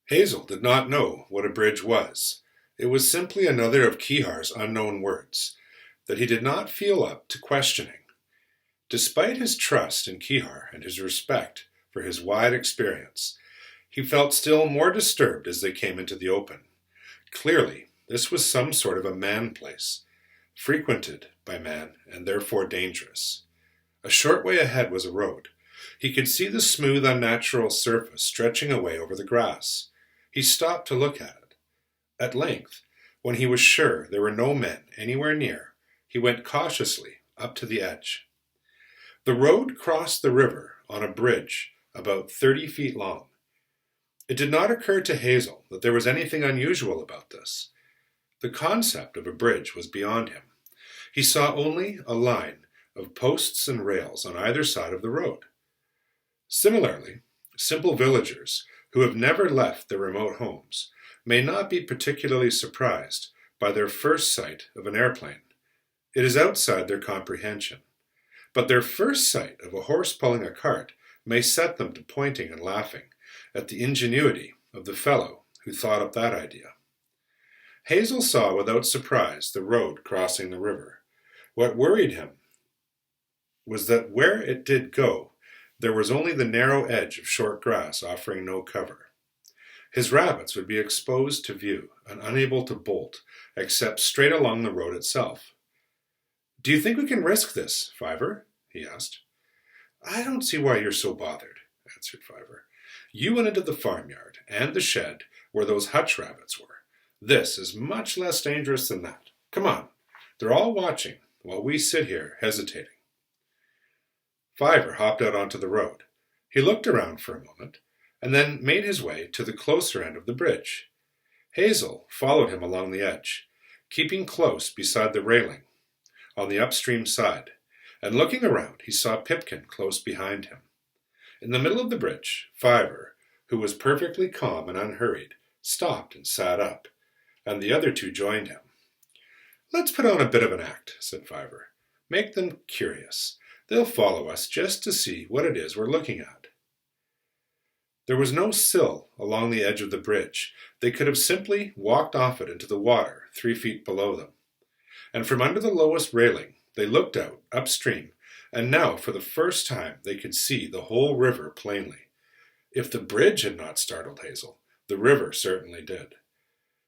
Hazel did not know what a bridge was. It was simply another of Kihar's unknown words that he did not feel up to questioning. Despite his trust in Kihar and his respect for his wide experience, he felt still more disturbed as they came into the open. Clearly, this was some sort of a man place, frequented by man and therefore dangerous. A short way ahead was a road. He could see the smooth, unnatural surface stretching away over the grass. He stopped to look at it. At length, when he was sure there were no men anywhere near, he went cautiously up to the edge. The road crossed the river on a bridge about 30 feet long. It did not occur to Hazel that there was anything unusual about this. The concept of a bridge was beyond him. He saw only a line of posts and rails on either side of the road. Similarly, simple villagers who have never left their remote homes may not be particularly surprised by their first sight of an airplane. It is outside their comprehension. But their first sight of a horse pulling a cart may set them to pointing and laughing at the ingenuity of the fellow who thought up that idea. Hazel saw without surprise the road crossing the river. What worried him was that where it did go, there was only the narrow edge of short grass offering no cover. His rabbits would be exposed to view and unable to bolt except straight along the road itself. "Do you think we can risk this, Fiver?" he asked. "I don't see why you're so bothered," answered Fiver. "You went into the farmyard and the shed where those hutch rabbits were. This is much less dangerous than that. Come on, they're all watching while we sit here hesitating." Fiver hopped out onto the road. He looked around for a moment, and then made his way to the closer end of the bridge. Hazel followed him along the edge, keeping close beside the railing on the upstream side, and looking around he saw Pipkin close behind him. In the middle of the bridge, Fiver, who was perfectly calm and unhurried, stopped and sat up, and the other two joined him. "Let's put on a bit of an act," said Fiver. "Make them curious. They'll follow us just to see what it is we're looking at." There was no sill along the edge of the bridge. They could have simply walked off it into the water 3 feet below them. And from under the lowest railing, they looked out upstream, and now for the first time they could see the whole river plainly. If the bridge had not startled Hazel, the river certainly did.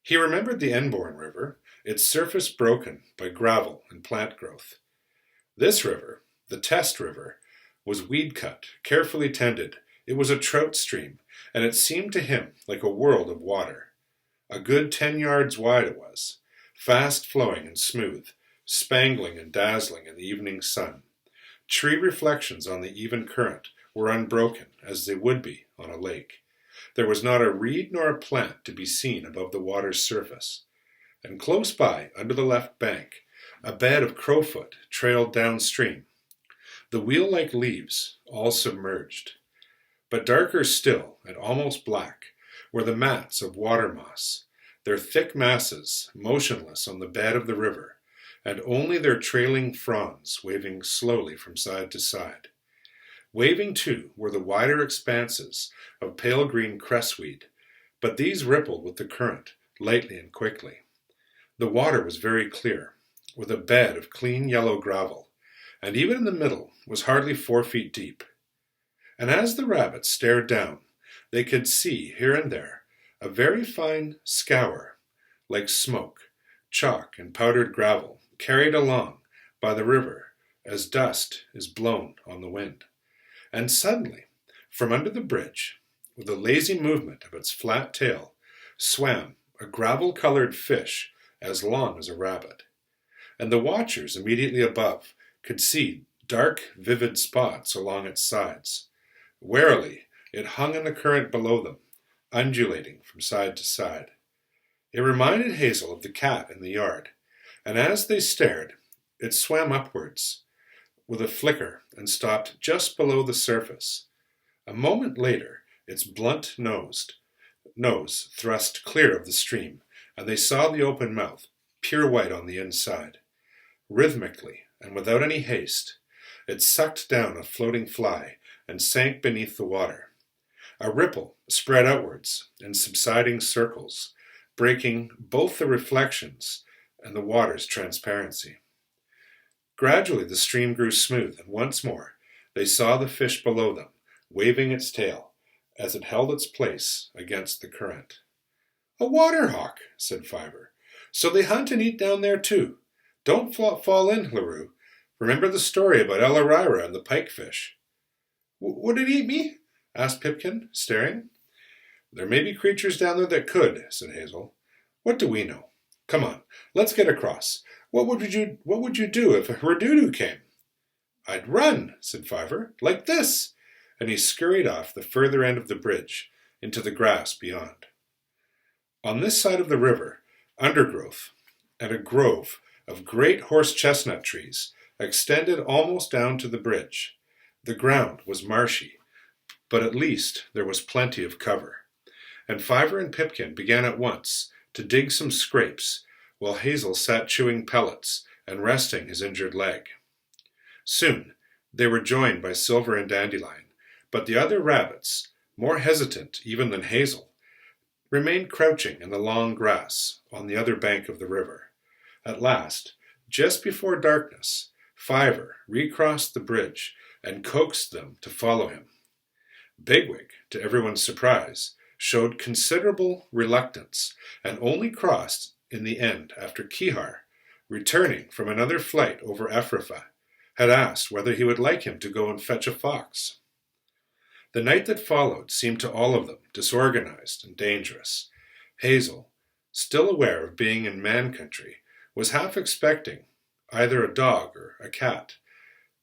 He remembered the Enborn River, its surface broken by gravel and plant growth. This river, the Test River, was weed-cut, carefully tended. It was a trout stream, and it seemed to him like a world of water. A good 10 yards wide it was, fast-flowing and smooth, spangling and dazzling in the evening sun. Tree reflections on the even current were unbroken, as they would be on a lake. There was not a reed nor a plant to be seen above the water's surface. And close by, under the left bank, a bed of crowfoot trailed downstream, the wheel-like leaves all submerged. But darker still, and almost black, were the mats of water moss, their thick masses motionless on the bed of the river, and only their trailing fronds waving slowly from side to side. Waving, too, were the wider expanses of pale green cressweed, but these rippled with the current, lightly and quickly. The water was very clear, with a bed of clean yellow gravel, and even in the middle was hardly 4 feet deep. And as the rabbits stared down, they could see here and there a very fine scour, like smoke, chalk and powdered gravel, carried along by the river as dust is blown on the wind. And suddenly, from under the bridge, with a lazy movement of its flat tail, swam a gravel-colored fish as long as a rabbit. And the watchers immediately above could see dark, vivid spots along its sides. Warily, it hung in the current below them, undulating from side to side. It reminded Hazel of the cat in the yard, and as they stared, it swam upwards with a flicker and stopped just below the surface. A moment later, its blunt nose thrust clear of the stream, and they saw the open mouth, pure white on the inside. Rhythmically, and without any haste, it sucked down a floating fly and sank beneath the water. A ripple spread outwards in subsiding circles, breaking both the reflections and the water's transparency. Gradually the stream grew smooth, and once more they saw the fish below them, waving its tail as it held its place against the current. "A water hawk," said Fiver. "So they hunt and eat down there too. Don't fall in, Leroux. Remember the story about Elarira and the pikefish." "Would it eat me?" asked Pipkin, staring. "There may be creatures down there that could," said Hazel. "What do we know? Come on, let's get across. What would you do if a Hurdudu came?" "I'd run," said Fiver, "like this," and he scurried off the further end of the bridge into the grass beyond. On this side of the river, undergrowth and a grove of great horse-chestnut trees extended almost down to the bridge. The ground was marshy, but at least there was plenty of cover, and Fiver and Pipkin began at once to dig some scrapes, while Hazel sat chewing pellets and resting his injured leg. Soon they were joined by Silver and Dandelion, but the other rabbits, more hesitant even than Hazel, remained crouching in the long grass on the other bank of the river. At last, just before darkness, Fiver recrossed the bridge and coaxed them to follow him. Bigwig, to everyone's surprise, showed considerable reluctance and only crossed in the end after Kihar, returning from another flight over Ephrafa, had asked whether he would like him to go and fetch a fox. The night that followed seemed to all of them disorganized and dangerous. Hazel, still aware of being in man country, was half expecting either a dog or a cat,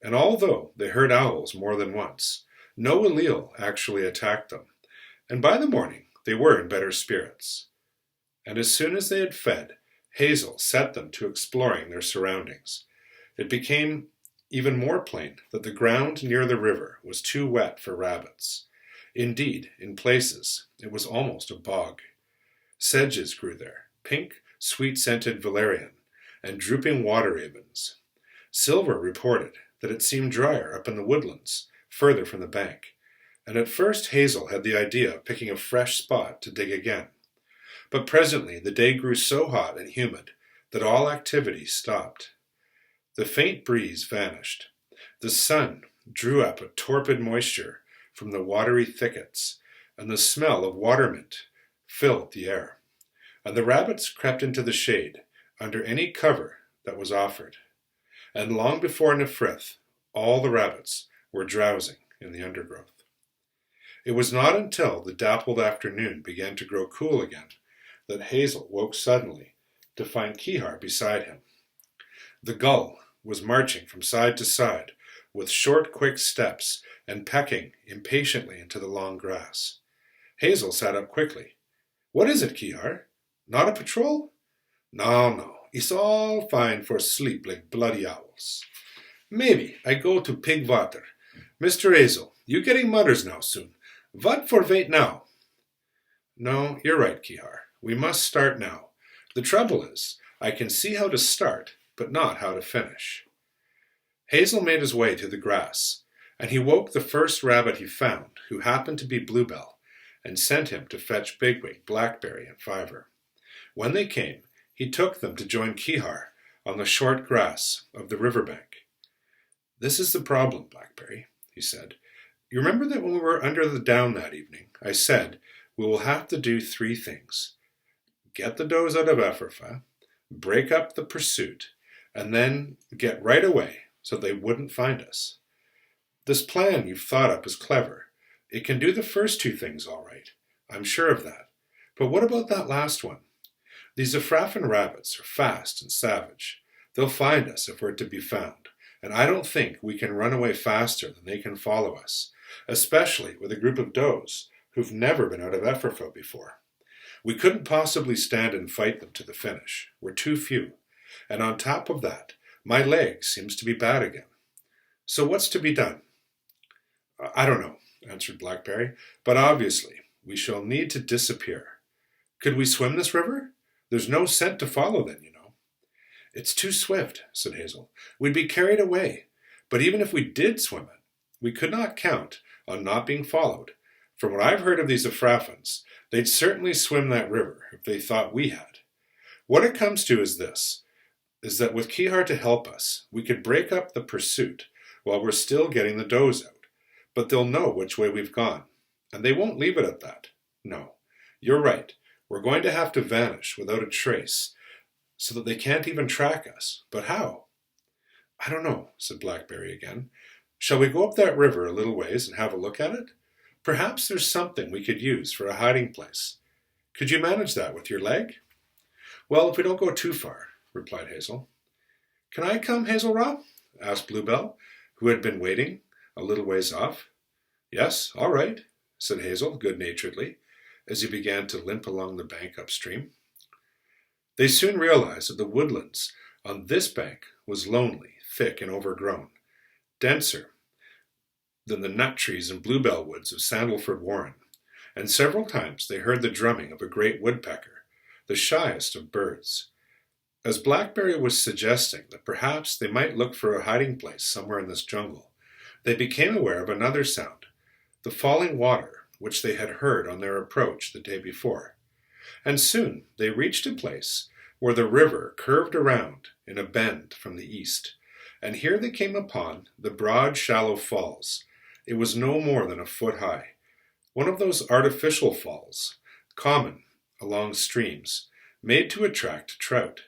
and although they heard owls more than once, no allele actually attacked them, and by the morning they were in better spirits. And as soon as they had fed, Hazel set them to exploring their surroundings. It became even more plain that the ground near the river was too wet for rabbits. Indeed, in places, it was almost a bog. Sedges grew there, pink, sweet-scented valerian, and drooping water ravens. Silver reported that it seemed drier up in the woodlands, further from the bank, and at first Hazel had the idea of picking a fresh spot to dig again. But presently the day grew so hot and humid that all activity stopped. The faint breeze vanished. The sun drew up a torpid moisture from the watery thickets, and the smell of watermint filled the air, and the rabbits crept into the shade under any cover that was offered. And long before Nefrith, all the rabbits were drowsing in the undergrowth. It was not until the dappled afternoon began to grow cool again that Hazel woke suddenly to find Kihar beside him. The gull was marching from side to side with short, quick steps and pecking impatiently into the long grass. Hazel sat up quickly. "What is it, Kihar? Not a patrol?" No, it's all fine for sleep like bloody owls. Maybe I go to Pigwater. Mr. Hazel, you getting mudders now soon. What for wait now?" "No, you're right, Kihar. We must start now. The trouble is, I can see how to start, but not how to finish." Hazel made his way to the grass, and he woke the first rabbit he found, who happened to be Bluebell, and sent him to fetch Bigwig, Blackberry, and Fiver. When they came, he took them to join Kihar on the short grass of the river bank. "This is the problem, Blackberry," he said. "You remember that when we were under the down that evening, I said we will have to do 3 things. Get the does out of Ephrafa, break up the pursuit, and then get right away so they wouldn't find us. This plan you've thought up is clever. It can do the first 2 things all right. I'm sure of that. But what about that last one? These Ephrafian rabbits are fast and savage. They'll find us if we're to be found, and I don't think we can run away faster than they can follow us, especially with a group of does who've never been out of Ephrafa before. We couldn't possibly stand and fight them to the finish. We're too few. And on top of that, my leg seems to be bad again. So what's to be done?" "I don't know," answered Blackberry, "but obviously we shall need to disappear. Could we swim this river? There's no scent to follow then, you know." "It's too swift," said Hazel. "We'd be carried away. But even if we did swim it, we could not count on not being followed, From what I've heard of these Afrafans, they'd certainly swim that river if they thought we had. What it comes to is this, is that with Kihar to help us, we could break up the pursuit while we're still getting the does out. But they'll know which way we've gone, and they won't leave it at that. No, you're right. We're going to have to vanish without a trace, so that they can't even track us. But how? I don't know, said Blackberry again. Shall we go up that river a little ways and have a look at it? Perhaps there's something we could use for a hiding place. Could you manage that with your leg? Well, if we don't go too far, replied Hazel. Can I come, Hazel-Ra? Asked Bluebell, who had been waiting a little ways off. Yes, all right, said Hazel good-naturedly, as he began to limp along the bank upstream. They soon realized that the woodlands on this bank was lonely, thick, and overgrown, denser than the nut trees and bluebell woods of Sandalford Warren, and several times they heard the drumming of a great woodpecker, the shyest of birds. As Blackberry was suggesting that perhaps they might look for a hiding place somewhere in this jungle, they became aware of another sound, the falling water which they had heard on their approach the day before. And soon they reached a place where the river curved around in a bend from the east, and here they came upon the broad, shallow falls. It was no more than a foot high, one of those artificial falls, common along streams, made to attract trout,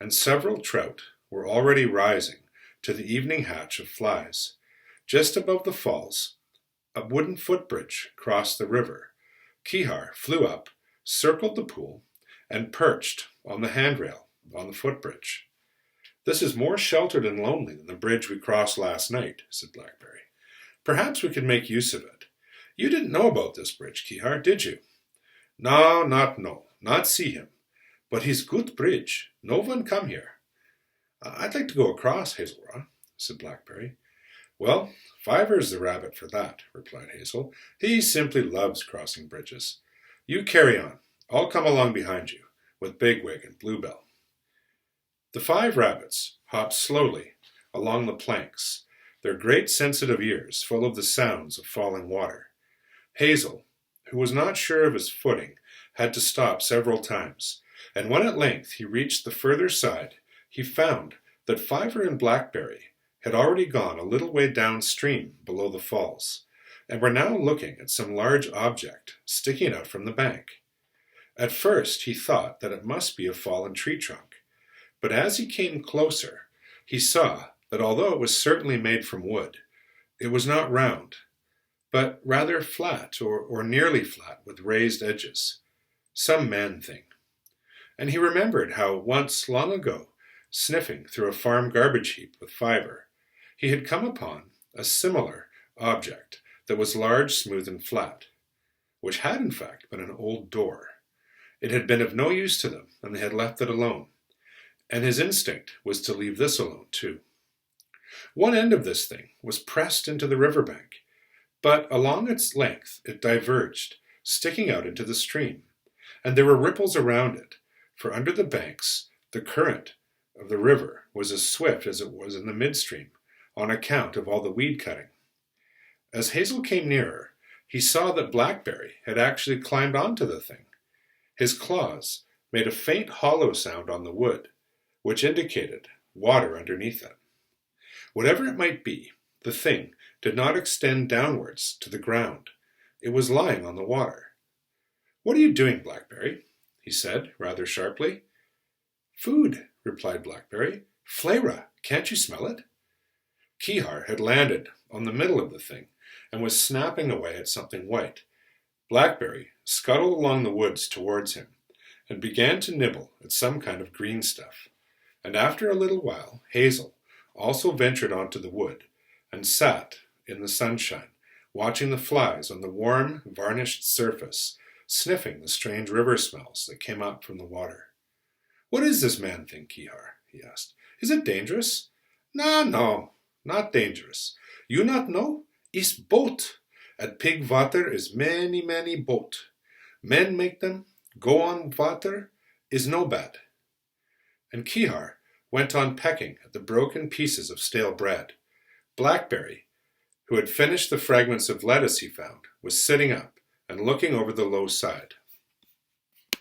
and several trout were already rising to the evening hatch of flies. Just above the falls, a wooden footbridge crossed the river. Kihar flew up, circled the pool, and perched on the handrail on the footbridge. This is more sheltered and lonely than the bridge we crossed last night, said Blackberry. Perhaps we could make use of it. You didn't know about this bridge, Kihar, did you? No, not see him. But he's good bridge. No one come here. I'd like to go across, Hazel-Ra, said Blackberry. Well, Fiver's the rabbit for that, replied Hazel. He simply loves crossing bridges. You carry on. I'll come along behind you, with Bigwig and Bluebell. The 5 rabbits hopped slowly along the planks, their great sensitive ears full of the sounds of falling water. Hazel, who was not sure of his footing, had to stop several times, and when at length he reached the further side, he found that Fiver and Blackberry had already gone a little way downstream below the falls, and were now looking at some large object sticking out from the bank. At first he thought that it must be a fallen tree trunk, but as he came closer, he saw that although it was certainly made from wood, it was not round, but rather flat or nearly flat with raised edges. Some man thing. And he remembered how once long ago, sniffing through a farm garbage heap with Fiver, he had come upon a similar object that was large, smooth, and flat, which had in fact been an old door. It had been of no use to them, and they had left it alone, and his instinct was to leave this alone too. One end of this thing was pressed into the river bank, but along its length it diverged, sticking out into the stream, and there were ripples around it, for under the banks the current of the river was as swift as it was in the midstream, on account of all the weed cutting. As Hazel came nearer, he saw that Blackberry had actually climbed onto the thing. His claws made a faint hollow sound on the wood, which indicated water underneath it. Whatever it might be, the thing did not extend downwards to the ground. It was lying on the water. "What are you doing, Blackberry?" he said, rather sharply. "Food," replied Blackberry. "Flayrah, can't you smell it?" Kihar had landed on the middle of the thing and was snapping away at something white. Blackberry scuttled along the woods towards him and began to nibble at some kind of green stuff. And after a little while, Hazel also ventured onto the wood and sat in the sunshine, watching the flies on the warm, varnished surface, sniffing the strange river smells that came up from the water. "What is this man thing, Kihar?" he asked. "Is it dangerous?" No, not dangerous. You not know? Is boat. At Pig Water is many boat. Men make them. Go on water is no bad." And Kihar went on pecking at the broken pieces of stale bread. Blackberry, who had finished the fragments of lettuce he found, was sitting up, and looking over the low side.